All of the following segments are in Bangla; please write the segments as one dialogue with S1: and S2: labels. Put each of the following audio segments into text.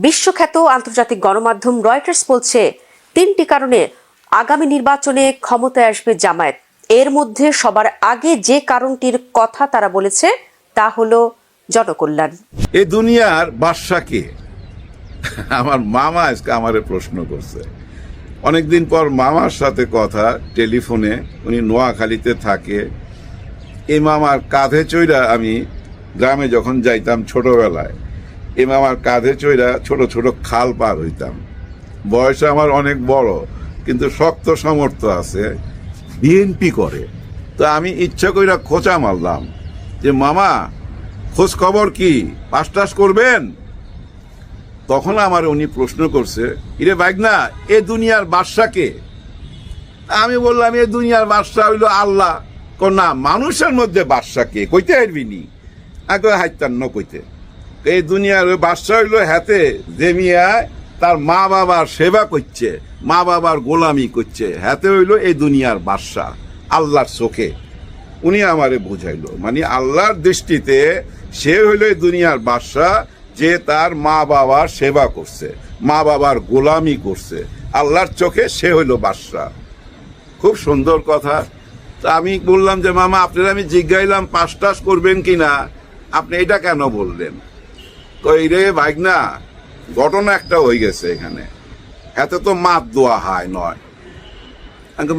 S1: বিশ্বখ্যাত আন্তর্জাতিক গণমাধ্যম রয়টার্স বলছে 3টি কারণে আগামী নির্বাচনে ক্ষমতায় আসবে জামায়াত। এর মধ্যে সবার আগে যে কারণটির কথা তারা বলেছে তা হলো জনকল্যাণ।
S2: এই দুনিয়ার বাদশা কে? আমার মামা আজকে আমারে প্রশ্ন করছে। অনেকদিন পর মামার সাথে কথা টেলিফোনে, উনি নোয়াখালীতে থাকে। এই মামার কাঁধে চইরা আমি গ্রামে যখন যাইতাম ছোটবেলায়, এই মামার কাঁধে চইরা ছোট ছোট খাল পার হইতাম। বয়স আমার অনেক বড়, কিন্তু শক্ত সামর্থ্য আছে, বিএনপি করে। তো আমি ইচ্ছা কইরা খোঁচা মারলাম যে মামা খোঁজ খবর কি, পাস টাস করবেন? তখন আমার উনি প্রশ্ন করছে, ইরে বাইগনা এ দুনিয়ার বাদশা কে? আমি বললাম এ দুনিয়ার বাদশা হইল আল্লাহ। না, মানুষের মধ্যে বাদশা কে কইতে পারবিনি? আগে হাইতান্ন কইতে। এই দুনিয়ার ওই বাদশা হইল হাতে যে মিয়ায় তার মা বাবার সেবা করছে, মা বাবার গোলামি করছে, হাতে হইল এই দুনিয়ার বাদশা আল্লাহর চোখে। উনি আমারে বুঝাইলো, মানে আল্লাহর দৃষ্টিতে সে হইল এই দুনিয়ার বাদশা, যে তার মা বাবার সেবা করছে, মা বাবার গোলামি করছে। আল্লাহর চোখে সে হইল বাদশা। খুব সুন্দর কথা। তা আমি বললাম যে মামা আপনারা আমি জিজ্ঞাইলাম পাস টাস করবেন কিনা, আপনি এটা কেন বললেন? কই রে ভাইগনা, ঘটনা একটা হয়ে গেছে এখানে। এতে তো মাত দোয়া হায় নয়।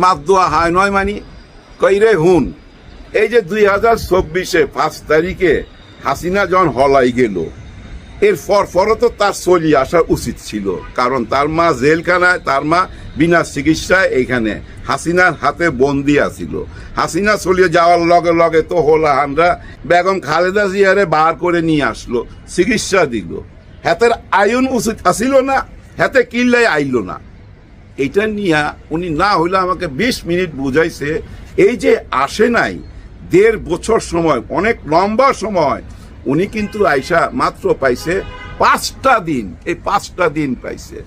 S2: মাত দোয়া হায় নয় মানে কই রে হুন, এই যে 2024 5 তারিখে হাসিনা যখন হলাই গেল, এর পরও তো তার চলি আসা উচিত ছিল, কারণ তার মা জেলখানায়, তার মা বিনা চিকিৎসায় এইখানে হাসিনার হাতে বন্দি আছিল। হাসিনা চলিয়ে যাওয়ার লগে লগে তো হোলাহানরা বেগম খালেদা জিয়ারে বার করে নিয়ে আসলো, চিকিৎসা দিল। হাতের আয়ন উচিত আসিল না, হাতে কিল্লাই আইল না। এইটা নিয়ে উনি না হইলে আমাকে 20 মিনিট বুঝাইছে। এই যে আসে নাই 1.5 বছর সময়, অনেক লম্বা সময়, উনি কিন্তু আইসা মাত্র পাইছে 5টা দিন। এই 5টা দিন পাইছে,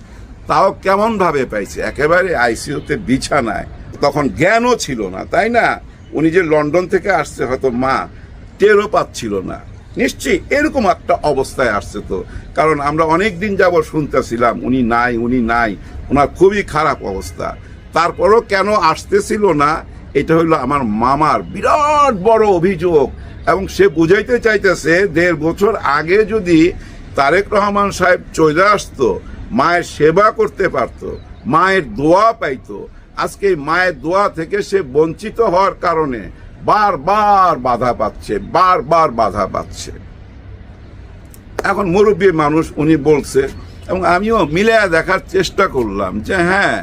S2: তাও কেমন ভাবে পাইছে? একেবারে আইসিইউতে বিছানায়। তখন জ্ঞানও ছিল না, তাই না? উনি যে লন্ডন থেকে আসছে, হয়তো মা টেরও পাচ্ছিল না। নিশ্চয়ই এরকম একটা অবস্থায় আসছে তো, কারণ আমরা অনেক দিন যাবত শুনতেছিলাম উনি নাই, উনি নাই, ওনার খুবই খারাপ অবস্থা। তারপরও কেন আসতেছিল না, এটা হইলো আমার মামার বিরাট বড় অভিযোগ। এবং সে বুঝাইতে চাইতেছে 1.5 বছর আগে যদি তারেক রহমান সাহেব চলে আসতো, মায়ের সেবা করতে পারতো, মায়ের দোয়া পাইতো, আজকে মায়ের দোয়া থেকে সে বঞ্চিত হওয়ার কারণে বারবার বাধা পাচ্ছে, বারবার বাধা পাচ্ছে। এখন মুরব্বী মানুষ উনি বলছে, এবং আমিও মিলে দেখার চেষ্টা করলাম যে হ্যাঁ,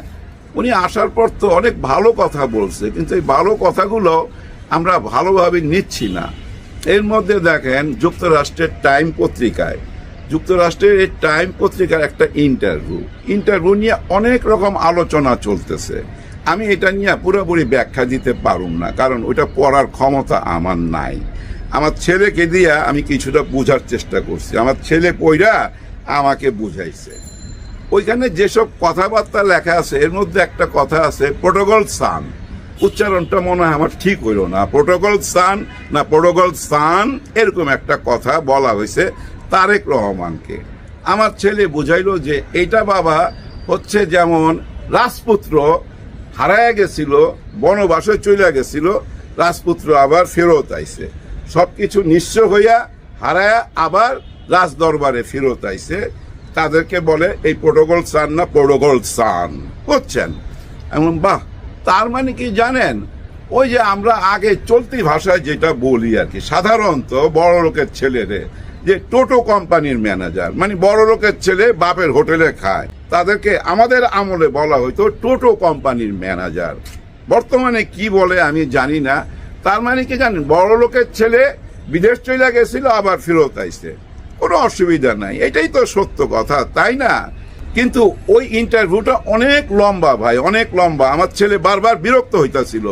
S2: উনি আসার পর তো অনেক ভালো কথা বলছে, কিন্তু এই ভালো কথাগুলো আমরা ভালোভাবে নিচ্ছি না। এর মধ্যে দেখেন যুক্তরাষ্ট্রের টাইম পত্রিকায়, যুক্তরাষ্ট্রের এই টাইম পত্রিকার একটা ইন্টারভিউ নিয়ে অনেক রকম আলোচনা চলতেছে। আমি এটা নিয়ে পুরোপুরি ব্যাখ্যা দিতে পারুম না, কারণ ওইটা পড়ার ক্ষমতা আমার নাই। আমার ছেলেকে দিয়ে আমি কিছুটা বোঝার চেষ্টা করছি, আমার ছেলে পইরা আমাকে বুঝাইছে। ওইখানে যেসব কথাবার্তা লেখা আছে, এর মধ্যে একটা কথা আছে প্রোটোকল সান। উচ্চারণটা মনে হয় আমার ঠিক হইল না, প্রোটোকল সান না প্রোটোকল সান, এরকম একটা কথা বলা হয়েছে তারেক রহমানকে। আমার ছেলে বুঝাইলো যে এইটা বাবা হচ্ছে যেমন রাজপুত্র হারায় গেছিল, বনবাসে চলে গেছিল, রাজপুত্র আবার ফেরত আইছে, সবকিছু নিঃস্ব হইয়া হারায়া আবার রাজ দরবারে ফেরত আইছে। তাদেরকে বলে এই প্রোটোকল সান না প্রোটোকল সান, বুঝছেন? এমন বাহ, তার মানে কি জানেন, ওই যে আমরা আগে চলতি ভাষায় যেটা বলি আর কি, সাধারণত বড় লোকের ছেলেরে যে টোটো কোম্পানির ম্যানেজার, মানে বড় লোকের ছেলে বাপের হোটেলে খায়, তাদেরকে আমাদের আমলে বলা হইতো টোটো কোম্পানির ম্যানেজার। বর্তমানে কি বলে আমি জানি না। তার মানে কি জানেন, বড় লোকের ছেলে বিদেশ চলে গেছিল, আবার ফেরত আইছে, কোনো অসুবিধা নাই। এটাই তো সত্য কথা, তাই না? কিন্তু ওই ইন্টারভিউটা অনেক লম্বা ভাই, অনেক লম্বা। আমার ছেলে বারবার বিরক্ত হইতাছিল।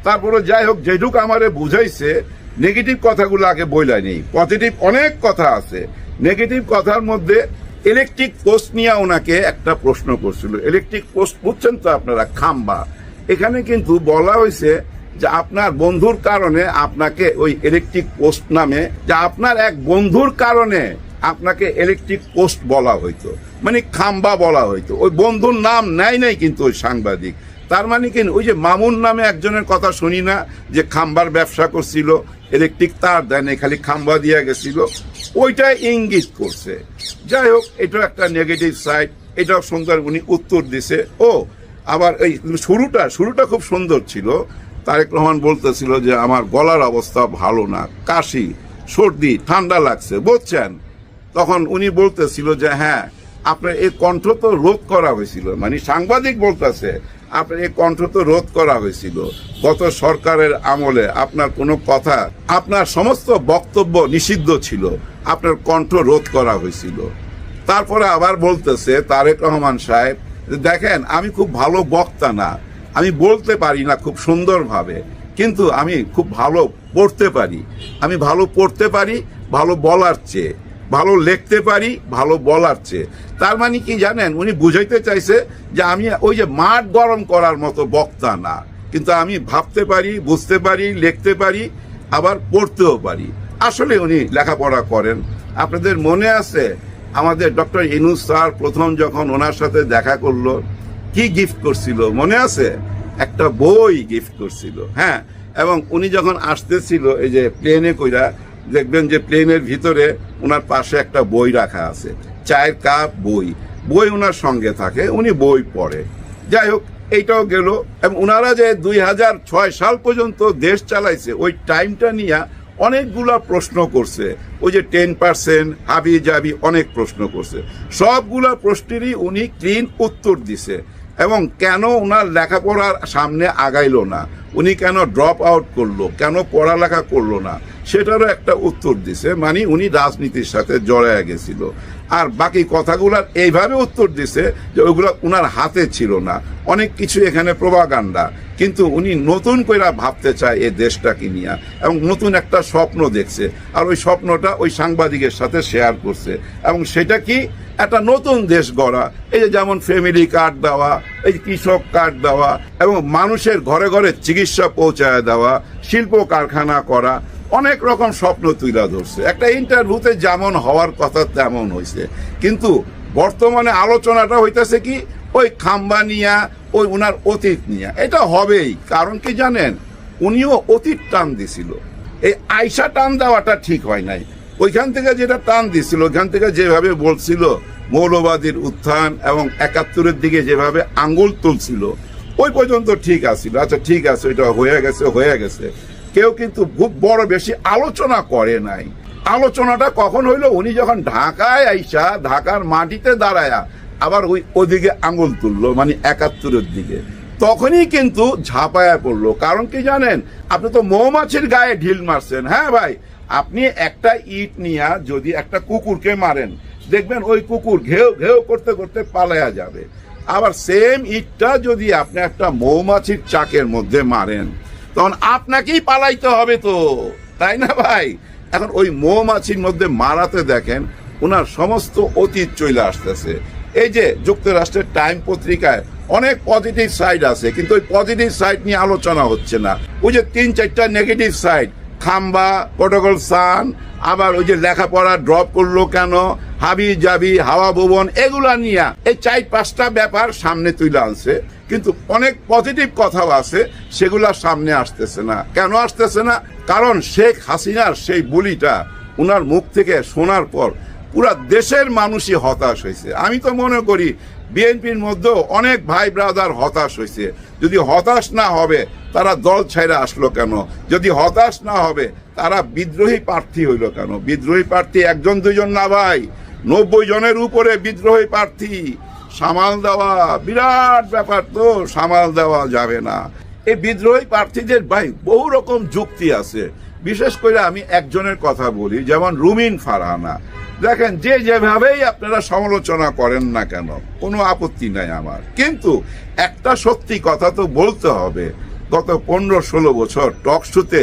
S2: তারপরে যাই হোক, যেটুক আমারে বুঝাইছে, নেগেটিভ কথাগুলো আগে বইলা নেই, পজিটিভ অনেক কথা আছে। নেগেটিভ কথার মধ্যে ইলেকট্রিক পোস্ট নিয়ে ওনাকে একটা প্রশ্ন করছিল। ইলেকট্রিক পোস্ট বুঝছেন তো আপনারা, খাম্বা। এখানে কিন্তু বলা হয়েছে যে আপনার বন্ধুর কারণে আপনাকে ওই ইলেকট্রিক পোস্ট নামে, যে আপনার এক বন্ধুর কারণে আপনাকে ইলেকট্রিক পোস্ট বলা হইতো, মানে খাম্বা বলা হইতো। ওই বন্ধুর নাম নেয় নাই কিন্তু ওই সাংবাদিক। তার মানে কি, ওই যে মামুন নামে একজনের কথা শুনি না, যে খাম্বার ব্যবসা করছিল, ইলেকট্রিক তার দেয় নাই, খালি খাম্বা দিয়ে গেছিল, ওইটা ইঙ্গিত করছে। যাই হোক, এটা একটা নেগেটিভ সাইড, এটাও সুন্দর উনি উত্তর দিছে। ও আবার এই শুরুটা খুব সুন্দর ছিল। তারেক রহমান বলতেছিল যে আমার গলার অবস্থা ভালো না, কাশি, সর্দি, ঠান্ডা লাগছে, বুঝছেন। তখন উনি বলতেছিল যে হ্যাঁ, আপনার এই কণ্ঠ তো রোধ করা হয়েছিল, মানে সাংবাদিক বলতেছে আপনার এই কণ্ঠ তো রোধ করা হয়েছিল গত সরকারের আমলে, আপনার কোনো কথা, আপনার সমস্ত বক্তব্য নিষিদ্ধ ছিল, আপনার কণ্ঠ রোধ করা হয়েছিল। তারপরে আবার বলতেছে তারেক রহমান সাহেব, দেখেন আমি খুব ভালো বক্তা না, আমি বলতে পারি না খুব সুন্দরভাবে, কিন্তু আমি খুব ভালো পড়তে পারি, আমি ভালো পড়তে পারি ভালো বলার চেয়ে, ভালো লিখতে পারি ভালো বলার চেয়ে। তার মানে কি জানেন, উনি বুঝাইতে চাইছে যে আমি ওই যে মাঠ গরম করার মতো বক্তা না, কিন্তু আমি ভাবতে পারি, বুঝতে পারি, লিখতে পারি, আবার পড়তেও পারি। আসলে উনি লেখাপড়া করেন। আপনাদের মনে আছে আমাদের ডক্টর ইউনূস স্যার প্রথম যখন ওনার সাথে দেখা করলো, কি গিফট করছিল মনে আছে? একটা বই গিফট করছিল। হ্যাঁ, এবং উনি যখন আসতেছিল এই যে প্লেনে কইরা, দেখবেন যে প্লেনের ভিতরে ওনার পাশে একটা বই রাখা আছে, চায়ের কাপ, বই ওনার সঙ্গে থাকে, উনি বই পড়ে। যাই হোক, এইটাও গেল। এবং ওনারা যে 2006 সাল পর্যন্ত দেশ চালাইছে, ওই টাইমটা নিয়ে অনেকগুলা প্রশ্ন করছে। ওই যে 10% হাবি জাবি অনেক প্রশ্ন করছে, সবগুলা প্রশ্নেরই উনি ক্লিন উত্তর দিছে। এবং কেন ওনার লেখাপড়ার সামনে আগাইলো না, উনি কেন ড্রপ আউট করলো, কেন পড়ালেখা করলো না, সেটারও একটা উত্তর দিছে। মানে উনি রাজনীতির সাথে জড়ায় গেছিল। আর বাকি কথাগুলার এইভাবে উত্তর দিছে যে ওইগুলো ওনার হাতে ছিল না। অনেক কিছু এখানে প্রোপাগান্ডা, কিন্তু উনি নতুন করে ভাবতে চায় এই দেশটাকে নিয়ে, এবং নতুন একটা স্বপ্ন দেখছে। আর ওই স্বপ্নটা ওই সাংবাদিকের সাথে শেয়ার করছে। এবং সেটা কি, একটা নতুন দেশ গড়া। এই যে যেমন ফ্যামিলি কার্ড দেওয়া, এই কৃষক কার্ড দেওয়া, এবং মানুষের ঘরে ঘরে চিকিৎসা পৌঁছায় দেওয়া, শিল্প কারখানা করা, অনেক রকম স্বপ্ন তুলে ধরছে। একটা ইন্টারভিউতে যেমন হওয়ার কথা তেমন হয়েছে। কিন্তু বর্তমানে আলোচনাটা হইতেছে কি, ওই খাম্বা নিয়া, ওই উনার অতীত নিয়া। এটা হবেই, কারণ কি জানেন, উনিও অতীত টান দিছিল। এই আয়সা টান দেওয়াটা ঠিক হয় নাই। ওইখান থেকে যেটা টান দিছিল, ওইখান থেকে যেভাবে বলছিল মৌলবাদীর উত্থান এবং 71-এর দিকে যেভাবে আঙ্গুল তুলছিল, ওই পর্যন্ত ঠিক আছিল। আচ্ছা ঠিক আছে, এটা হয়ে গেছে। কেউ কিন্তু খুব বড় বেশি আলোচনা করে নাই। আলোচনাটা কখন হইলো, উনি যখন ঢাকায় আইসা, ঢাকার মাটিতে দাঁড়ায়া আবার ওদিকে আঙ্গুল তুললো, মানে 71-এর দিকে, তখনই কিন্তু ঝাঁপায়া পড়লো। কারণ কি জানেন, আপনি তো মৌমাছির গায়ে ঢিল মারছেন। হ্যাঁ ভাই, আপনি একটা ইট নিয়া যদি একটা কুকুরকে মারেন, দেখবেন ওই কুকুর ঘেউ ঘেউ করতে করতে পালায়া যাবে। আবার সেম ইটটা যদি আপনি একটা মৌমাছির চাকের মধ্যে মারেন, তখন আপনাকেই পালাইতে হবে তো, তাই না ভাই? এখন ওই মৌমাছির মধ্যে মারাতে দেখেন ওনার সমস্ত অতীত চলে আসতেছে। এই যে যুক্তরাষ্ট্রের টাইম পত্রিকায় অনেক পজিটিভ সাইড আছে, কিন্তু ওই পজিটিভ সাইড নিয়ে আলোচনা হচ্ছে না। ওই যে 3-4টা নেগেটিভ সাইড, খাম্বা, প্রটোকল সান, আবার ওই যে লেখাপড়া ড্রপ করলো কেন, হাবি জাবি, হাওয়া ভবন, এগুলা নিয়ে এই 4-5টা ব্যাপার সামনে তুলে আনছে। কিন্তু অনেক পজিটিভ কথাও আছে, সেগুলা সামনে আসতেছে না। কেন আসতেছে না? কারণ শেখ হাসিনার সেই বলিটা উনার মুখ থেকে শোনার পর পুরা দেশের মানুষই হতাশ হয়েছে। আমি তো মনে করি বিএনপির মধ্যেও অনেক ভাই ব্রাদার হতাশ হয়েছে। যদি হতাশ না হবে তারা দল ছাইরা আসলো কেন? যদি হতাশ না হবে তারা বিদ্রোহী প্রার্থী হইল কেন? বিদ্রোহী প্রার্থী 1-2 না ভাই, 90 জনের উপরে বিদ্রোহী প্রার্থী। সামাল দেওয়া বিরাট ব্যাপার, তো সামাল দেওয়া যাবে না। এই বিদ্রোহী প্রার্থীদের ভাই বহু রকম যুক্তি আছে। বিশেষ করে আমি একজনের কথা বলি, যেমন রুমিন ফারহানা। দেখেন, যে যেভাবেই আপনারা সমালোচনা করেন না কেন, কোনো আপত্তি নাই আমার, কিন্তু একটা সত্যি কথা তো বলতে হবে। গত 15-16 বছর টক শোতে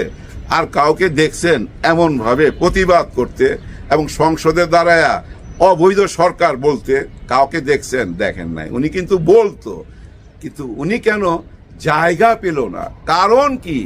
S2: আর কাউকে দেখছেন এমন ভাবে প্রতিবাদ করতে এবং সংসদে দাঁড়ায়া অবৈধ সরকার বলতে কাউকে দেখছেন? দেখেন নাই। উনি কিন্তু বলতো, কিন্তু উনি কেন জায়গা পেল না? কারণ কি?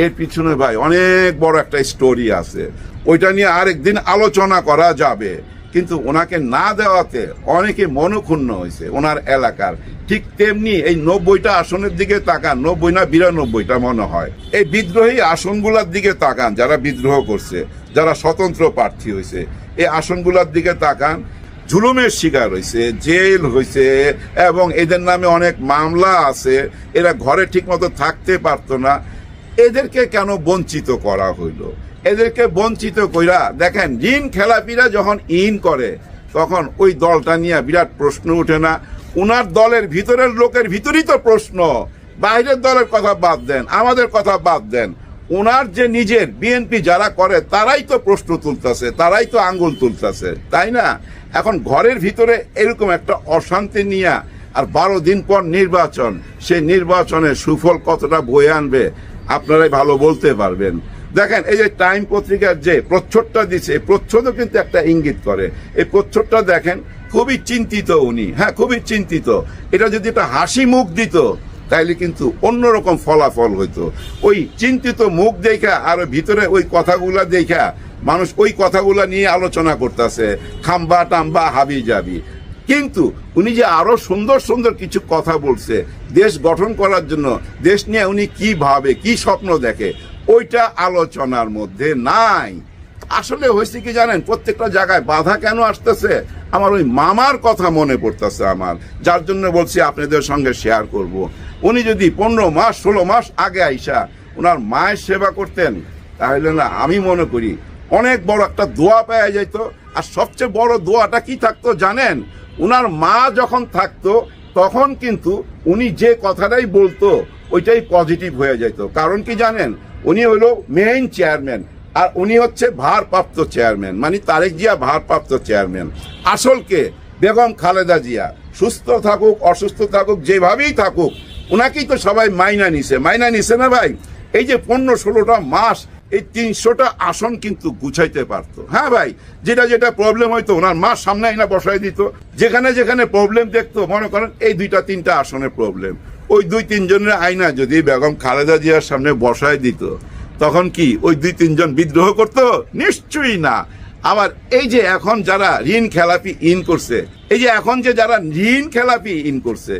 S2: এর পিছনে ভাই অনেক বড় একটা স্টোরি আছে, ওইটা নিয়ে আরেকদিন আলোচনা করা যাবে। কিন্তু ওনাকে না দেওয়াতে অনেকে মনক্ষুণ্ণ হয়েছে ওনার এলাকার। ঠিক তেমনি এই 90টা আসনের দিকে তাকান, 90 না 92টা মনে হয়, এই বিদ্রোহী আসনগুলোর দিকে তাকান, যারা বিদ্রোহ করছে, যারা স্বতন্ত্র প্রার্থী হয়েছে, এই আসনগুলোর দিকে তাকান। জুলুমের শিকার হয়েছে, জেল হয়েছে, এবং এদের নামে অনেক মামলা আছে। এরা ঘরে ঠিকমতো থাকতে পারতো না। এদেরকে কেন বঞ্চিত করা হইলো? এদেরকে বঞ্চিত কইরা দেখেন, ঋণ খেলাপিরা যখন ইন করে তখন ওই দলটা নিয়ে বিরাট প্রশ্ন উঠে না? উনার দলের ভিতরের লোকের ভিতরই তো প্রশ্ন। বাইরের দলের কথা বাদ দেন, আমাদের কথা বাদ দেন, ওনার যে নিজের বিএনপি যারা করে তারাই তো প্রশ্ন তুলতেছে, তারাই তো আঙ্গুল তুলতেছে, তাই না? এখন ঘরের ভিতরে এরকম একটা অশান্তি নিয়ে আর 12 দিন পর নির্বাচন, সেই নির্বাচনের সুফল কতটা বয়ে আনবে আপনারাই ভালো বলতে পারবেন। দেখেন, এই যে টাইম পত্রিকার যে প্রচ্ছদটা দিচ্ছে, এই প্রচ্ছদও কিন্তু একটা ইঙ্গিত করে। এই প্রচ্ছদটা দেখেন, খুবই চিন্তিত উনি, হ্যাঁ খুবই চিন্তিত। এটা যদি একটা হাসি মুখ দিত তাইলে কিন্তু অন্যরকম ফলাফল হইতো। ওই চিন্তিত মুখ দেখা আর ভিতরে ওই কথাগুলা দেখা মানুষ ওই কথাগুলা নিয়ে আলোচনা করতেছে, খাম্বা টাম্বা হাবি যাবি। কিন্তু উনি যে আরো সুন্দর সুন্দর কিছু কথা বলছে দেশ গঠন করার জন্য, দেশ নিয়ে উনি কি ভাবে, কি স্বপ্ন দেখে, ওইটা আলোচনার মধ্যে নাই। আসলে হয়েছে কি জানেন, প্রত্যেকটা জায়গায় বাধা কেন আসতেছে? আমার ওই মামার কথা মনে পড়তেছে আমার, যার জন্য বলছি আপনাদের সঙ্গে শেয়ার করব। উনি যদি 15 মাস 16 মাস আগে আইসা ওনার মায়ের সেবা করতেন, তাহলে না আমি মনে করি অনেক বড় একটা দোয়া পাওয়া যেত। আর সবচেয়ে বড় দোয়াটা কি থাকতো জানেন? উনার মা যখন থাকতো তখন কিন্তু উনি যে কথাটাই বলতো ওইটাই পজিটিভ হয়ে যেত। কারণ কি জানেন? উনি হলো মেইন চেয়ারম্যান, আর উনি হচ্ছে ভারপ্রাপ্ত চেয়ারম্যান, মানে তারেক জিয়া ভারপ্রাপ্ত চেয়ারম্যান। আসলকে বেগম খালেদা জিয়া সুস্থ থাকুক অসুস্থ থাকুক যেভাবেই থাকুক, ওনাকেই তো সবাই মাইনা নিছে না ভাই? এই যে 15-16টা মাস এই 300টা আসন কিন্তু গুছাইতে পারতো। হ্যাঁ ভাই, যেটা যেটা প্রবলেম হইতো ওনার মা সামনে আইনা বসাই দিত। যেখানে যেখানে প্রবলেম দেখতো, মনে করেন এই 2-3টা আসনের প্রবলেম, ওই 2-3 জনের আইনা যদি বেগম খালেদা জিয়ার সামনে বসাই দিত, তখন কি ওই 2-3 জন বিদ্রোহ করতো? নিশ্চয়ই না। আবার এই যে এখন যারা ঋণ খেলাপি ইন করছে, এই যে এখন যে যারা ঋণ খেলাপি ইন করছে,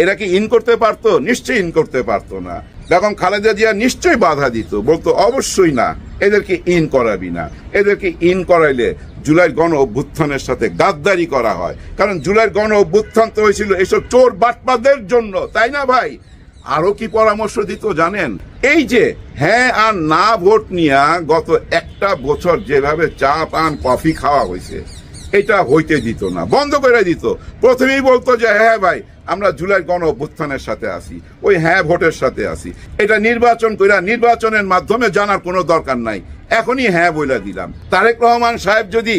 S2: এরা কি ইন করতে পারতো? নিশ্চয়ই ইন করতে পারতো না। বেগম খালেদা জিয়া নিশ্চয়ই বাধা দিত, বলতো অবশ্যই না, এদেরকে ইন করাবি না। এদেরকে ইন করাইলে জুলাইয়ের গণ অভ্যুত্থানের সাথে গাদ্দারি করা হয়। কারণ জুলাইয়ের গণ অভ্যুত্থান তো হয়েছিল এইসব চোর বাটপাদের জন্য, তাই না ভাই? আরো কি পরামর্শ দিত জানেন? এই যে হ্যাঁ আর না ভোট নিয়ে গত একটা বছর যেভাবে চা পান কফি খাওয়া হয়েছে, এটা হইতে দিত না, বন্ধ করে দিত। প্রথমেই বলতো যে হ্যাঁ ভাই, আমরা জুলাই গণ অভ্যুত্থানের সাথে আছি, ওই হ্যাঁ ভোটের সাথে আছি। এটা নির্বাচন কইরা নির্বাচনের মাধ্যমে জানার কোনো দরকার নাই, এখনই হ্যাঁ বইলা দিলাম। তারেক রহমান সাহেব যদি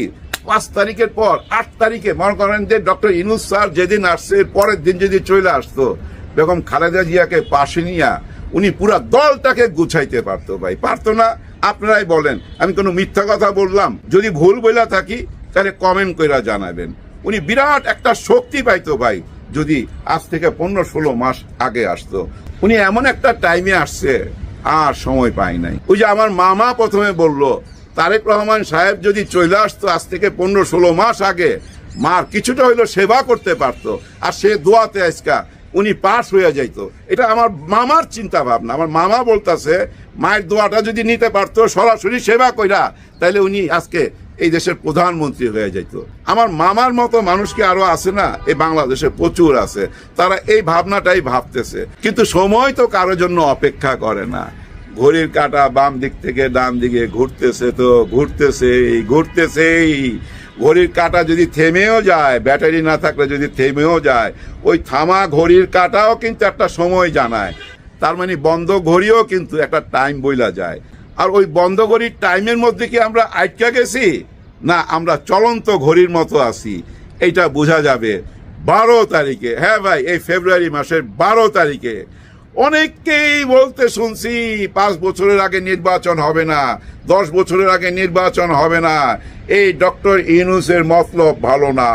S2: 5 তারিখের পর 8 তারিখে মনে করেন যে ডক্টর ইউনূস স্যার যেদিন আসছে পরের দিন যদি চলে আসতো, বেগম খালেদা জিয়াকে পাশে নিয়ে উনি পুরা দলটাকে গুছাইতে পারতো ভাই, পারতো না? আপনারাই বলেন, আমি কোনো মিথ্যা কথা বললাম? যদি ভুল বইলা থাকি তাহলে কমেন্ট কইরা জানাবেন। উনি বিরাট একটা শক্তি পাইতো ভাই যদি আজ থেকে 15-16 মাস আগে আসতো। উনি এমন একটা টাইমে আসছে আর সময় পাই নাই। ওই যে আমার মামা প্রথমে বলল, তারেক রহমান সাহেব যদি চলে আসতো আজ থেকে 15-16 মাস আগে, মার কিছুটা হইলো সেবা করতে পারতো, আর সে দোয়াতে আজকা উনি পাস হয়ে যাইতো। এটা আমার মামার চিন্তা ভাবনা। আমার মামা বলতেছে মায়ের দোয়াটা যদি নিতে পারতো সরাসরি সেবা কইরা, তাহলে উনি আজকে এই দেশের প্রধানমন্ত্রী হয়ে যাইতো। আমার মামার মতো মানুষ কি আরো আছে না? এই বাংলাদেশে প্রচুর আছে, তারা এই ভাবনাটাই ভাবতেছে। কিন্তু সময় তো কারোর জন্য অপেক্ষা করে না। ঘড়ির কাঁটা বাম দিক থেকে ডান দিকে ঘুরতেছে তো ঘুরতেছেই। ঘড়ির কাঁটা যদি থেমেও যায়, ব্যাটারি না থাকলে যদি থেমেও যায়, ওই থামা ঘড়ির কাঁটাও কিন্তু একটা সময় জানায়। তার মানে বন্ধ ঘড়িও কিন্তু একটা টাইম বইলা যায়। আর ওই বন্ধ ঘড়ির টাইমের মধ্যে কি আমরা আটকা গেছি, না আমরা চলন্ত ঘড়ির মতো আছি, এইটা বোঝা যাবে 12 তারিখে। হ্যাঁ ভাই, এই ফেব্রুয়ারি মাসের 12 তারিখে। অনেককেই বলতে শুনছি 5 বছরের আগে নির্বাচন হবে না, 10 বছরের আগে নির্বাচন হবে না, এই ডক্টর ইউনূসের মতলব ভালো না,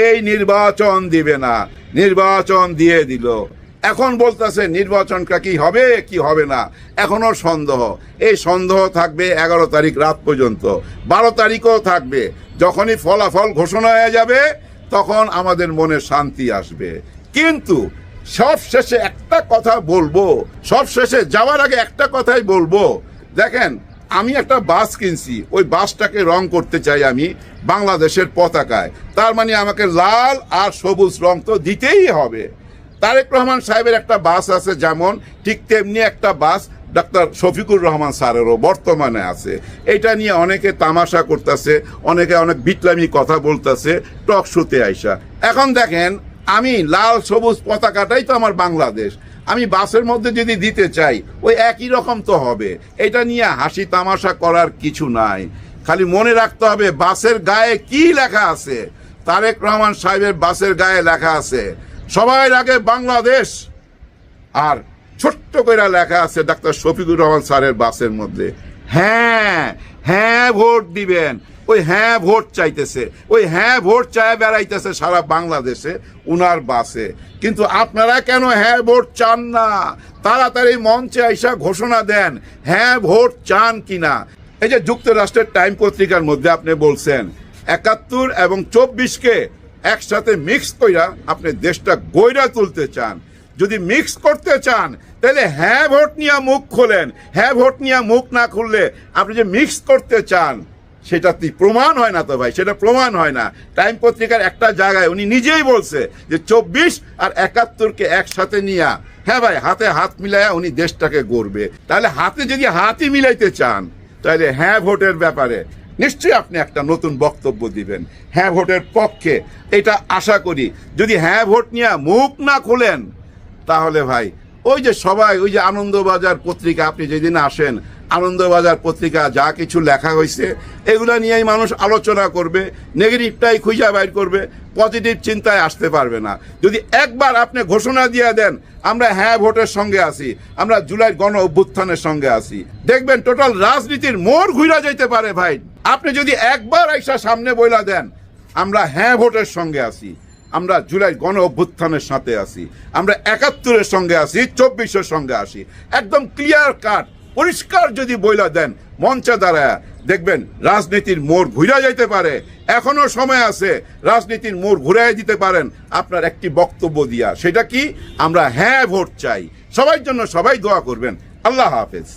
S2: এই নির্বাচন দিবে না। নির্বাচন দিয়ে দিল। এখন বলতেছে নির্বাচনটা কি হবে কি হবে না, এখনো সন্দেহ। এই সন্দেহ থাকবে 11 তারিখ রাত পর্যন্ত, 12 তারিখও থাকবে। যখনই ফলাফল ঘোষণা হয়ে যাবে তখন আমাদের মনে শান্তি আসবে। কিন্তু সব শেষে একটা কথা বলবো, সব শেষে যাওয়ার আগে একটা কথাই বলবো। দেখেন, আমি একটা বাস কিনছি, ওই বাসটাকে রং করতে চাই আমি বাংলাদেশের পতাকায়। তার মানে আমাকে লাল আর সবুজ রং তো দিতেই হবে। তারেক রহমান সাহেবের একটা বাস আছে যেমন, ঠিক তেমনি একটা বাস ডাক্তার শফিকুর রহমান স্যারেরও বর্তমানে আছে। এটা নিয়ে অনেকে তামাশা করতেছে, অনেকে অনেক বিটলামি কথা বলতেছে টক শোতে আইসা। এখন দেখেন, আমি লাল সবুজ পতাকাটাই তো আমার বাংলাদেশ, আমি বাসের মধ্যে যদি দিতে চাই ওই একই রকম তো হবে। এটা নিয়ে হাসি তামাশা করার কিছু নাই। খালি মনে রাখতে হবে বাসের গায়ে কি লেখা আছে। তারেক রহমান সাহেবের বাসের গায়ে লেখা আছে সবার আগে বাংলাদেশ, আর ছোট্ট করে লেখা আছে ডাক্তার শফিকুর রহমান স্যারের বাসের মধ্যে হ্যাঁ হ্যাঁ ভোট দিবেন। ওই হ্যাঁ ভোট চাইতেছে, ওই হ্যাঁ ভোট চায় বেড়াইতেছে সারা বাংলাদেশে উনার বাসে। কিন্তু আপনারা কেন হ্যাঁ ভোট চান না? তাড়াতাড়ি মঞ্চে আইসা ঘোষণা দেন হ্যাঁ ভোট চান কিনা। এই যে যুক্তরাষ্ট্রের টাইম পত্রিকার মধ্যে আপনি বলছেন 71 এবং 24-কে একসাথে মিক্স কইরা আপনি দেশটা গইরা তুলতে চান। যদি মিক্স করতে চান তাহলে হ্যাঁ ভোট নিয়ে মুখ খোলেন। হ্যাঁ ভোট নিয়ে মুখ না খুললে আপনি যে মিক্স করতে চান সেটা প্রমাণ হয় না তো ভাই, সেটা প্রমাণ হয় না। টাইম পত্রিকার একটা জায়গায় উনি নিজেই বলছে যে 24 আর 71-কে একসাথে নিয়ে, হ্যাঁ ভাই, হাতে হাত মিলাইয়া উনি দেশটাকে গড়বে। তাহলে হাতে যদি হাতই মিলাইতে চান তাহলে হ্যাঁ ভোটের ব্যাপারে নিশ্চয়ই আপনি একটা নতুন বক্তব্য দিবেন হ্যাঁ ভোটের পক্ষে, এটা আশা করি। যদি হ্যাঁ ভোট নিয়ে মুখ না খোলেন তাহলে ভাই ওই যে সবাই, ওই যে আনন্দবাজার পত্রিকা, আপনি যেদিন আসেন আনন্দবাজার পত্রিকা যা কিছু লেখা হয়েছে এগুলো নিয়েই মানুষ আলোচনা করবে, নেগেটিভটাই খুঁজে বাইর করবে, পজিটিভ চিন্তায় আসতে পারবে না। যদি একবার আপনি ঘোষণা দিয়ে দেন আমরা হ্যাঁ ভোটের সঙ্গে আছি, আমরা জুলাই গণ অভ্যুত্থানের সঙ্গে আছি, দেখবেন টোটাল রাজনীতির মোড় ঘুরা যেতে পারে ভাই। আপনি যদি একবার আইসা সামনে বইলা দেন আমরা হ্যাঁ ভোটের সঙ্গে আছি, আমরা জুলাই গণ অভ্যুত্থানের সাথে আছি, আমরা 71-এর সঙ্গে আছি, 24-এর সঙ্গে আছি, একদম ক্লিয়ার কাট পরিষ্কার যদি বইলা দেন মঞ্চে দাঁড়ায়, দেখবেন রাজনীতির মোড় ঘুরা যাইতে পারে। এখনো সময় আছে, রাজনীতির মোড় ঘুরাই দিতে পারেন আপনার একটি বক্তব্য দিয়া। সেটা কি? আমরা হ্যাঁ ভোট চাই। সবার জন্য সবাই দোয়া করবেন। আল্লাহ হাফেজ।